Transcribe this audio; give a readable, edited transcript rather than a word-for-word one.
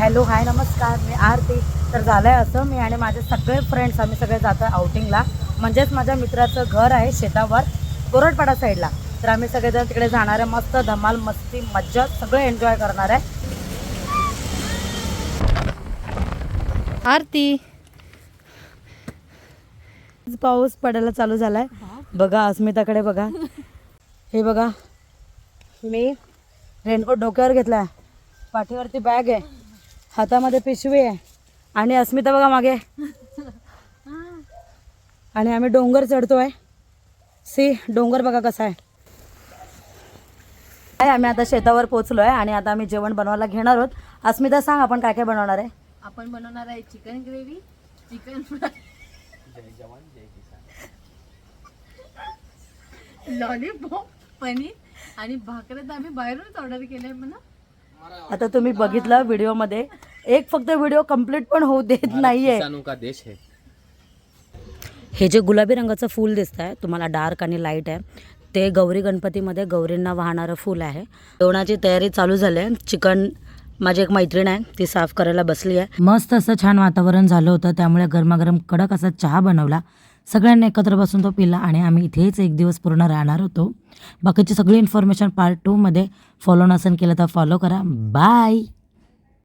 Hello hi नमस्कार, मी आरती. तर झालं आहे असं, मी आणि माझे सगळे फ्रेंड्स आम्ही सगळे जातो आहे आउटिंगला. म्हणजेच माझ्या मित्राचं घर आहे शेतावर कोरडपाडा साईडला. तर आम्ही सगळेजण तिकडे जाणार आहे. मस्त धमाल मस्ती मज्जा सगळे एन्जॉय करणार आहे. आरती पाऊस पडायला चालू झालाय बघा. अस्मिताकडे बघा, हे बघा मी रेनकोट डोक्यावर घेतलाय, पाठीवरती बॅग आहे, हातामध्ये पिशवी आहे आणि अस्मिता बघा मागे. आणि आम्ही डोंगर चढतोय. सी डोंगर बघा कसा आहे. आम्ही आता शेतावर पोहोचलोय आणि आता आम्ही जेवण बनवायला घेणार आहोत. अस्मिता सांग आपण काय काय बनवणार आहे. आपण बनवणार आहे chicken gravy, chicken fry, lollipop, paneer आणि भाकऱ्या तर आम्ही बाहेरूनच ऑर्डर केलंय म्हणा. आता तुम्ही बघितलं व्हिडिओमध्ये, एक फक्त व्हिडिओ कंप्लीट पण होऊ देत नाहीये. का देश है. हे जे गुलाबी रंगाचं फूल दिसत आहे तुम्हाला, डार्क आणि लाईट आहे, ते गौरी गणपतीमध्ये गौरींना वाहणारं फूल आहे. जेवणाची तयारी चालू झाली आहे. चिकन माझी एक मैत्रीण आहे ती साफ करायला बसली आहे. मस्त असं छान वातावरण झालं होतं, त्यामुळे गरमागरम कडक असा चहा बनवला. सगळ्यांनी एकत्र बसून तो पिला आणि आम्ही इथेच एक दिवस पूर्ण राहणार होतो. बाकीची सगळी इन्फॉर्मेशन पार्ट 2 मध्ये फॉलो नसेल केलं तर फॉलो करा. बाय.